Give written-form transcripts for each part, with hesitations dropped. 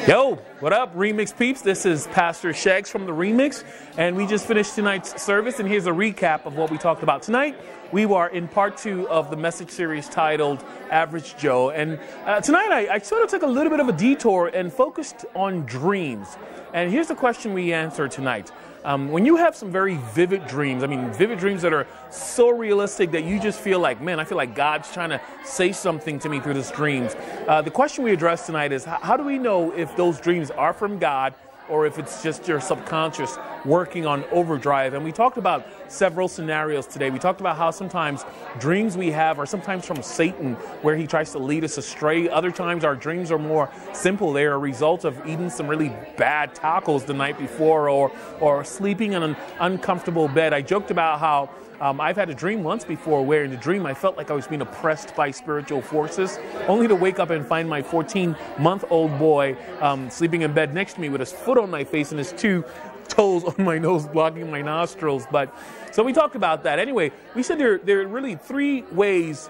Yo, what up, Remix peeps? This is Pastor Shags from the Remix, and we just finished tonight's service, and here's a recap of what we talked about tonight. We were in part 2 of the message series titled Average Joe, and tonight I sort of took a little bit of a detour and focused on dreams. And here's the question we answered tonight. When you have some very vivid dreams, vivid dreams that are so realistic that you just feel like, man, I feel like God's trying to say something to me through these dreams. The question we addressed tonight is, how do we know if those dreams are from God or if it's just your subconscious working on overdrive? And we talked about several scenarios today. We talked about how sometimes dreams we have are sometimes from Satan, where he tries to lead us astray. Other times our dreams are more simple. They are a result of eating some really bad tacos the night before or sleeping in an uncomfortable bed. I joked about how I've had a dream once before where in the dream I felt like I was being oppressed by spiritual forces, only to wake up and find my 14-month-old boy sleeping in bed next to me with his foot on my face and his 2 toes on my nose blocking my nostrils. But so we talked about that. Anyway, we said there are really 3 ways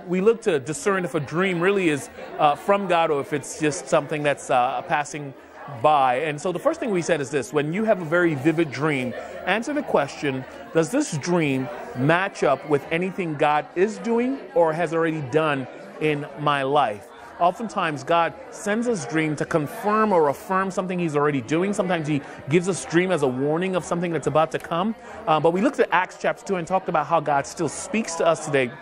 we look to discern if a dream really is from God or if it's just something that's passing by. And so the first thing we said is this: when you have a very vivid dream, answer the question, does this dream match up with anything God is doing or has already done in my life? Oftentimes, God sends us dream to confirm or affirm something he's already doing. Sometimes he gives us dream as a warning of something that's about to come. But we looked at Acts chapter 2 and talked about how God still speaks to us today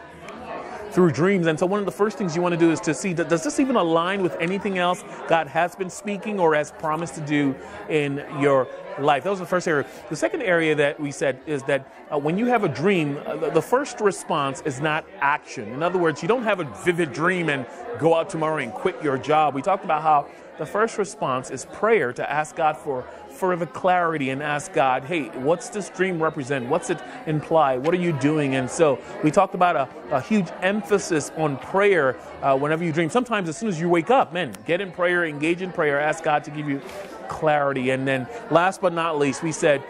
through dreams. And so one of the first things you want to do is to see, does this even align with anything else God has been speaking or has promised to do in your life? That was the first area. The second area that we said is that when you have a dream, the first response is not action. In other words, you don't have a vivid dream and go out tomorrow and quit your job. We talked about how the first response is prayer, to ask God for further clarity and ask God, hey, what's this dream represent? What's it imply? What are you doing? And so we talked about a huge emphasis on prayer whenever you dream. Sometimes as soon as you wake up, man, get in prayer, engage in prayer, ask God to give you clarity. And then last but not least, we said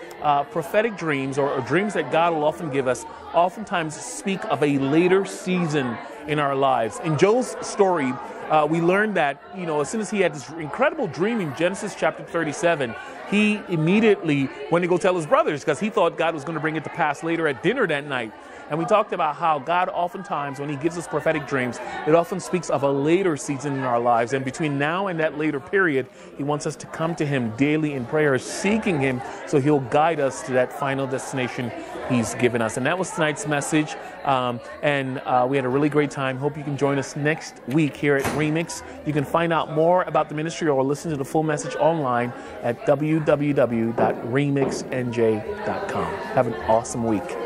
prophetic dreams or dreams that God will often give us oftentimes speak of a later season in our lives. In Joe's story, we learned that, as soon as he had this incredible dream in Genesis chapter 37, he immediately went to go tell his brothers because he thought God was going to bring it to pass later at dinner that night. And we talked about how God oftentimes, when he gives us prophetic dreams, it often speaks of a later season in our lives. And between now and that later period, he wants us to come to him daily in prayer, seeking him so he'll guide us to that final destination he's given us. And that was tonight's message. We had a really great time. Hope you can join us next week here at Remix. You can find out more about the ministry or listen to the full message online at www.remixnj.com. Have an awesome week.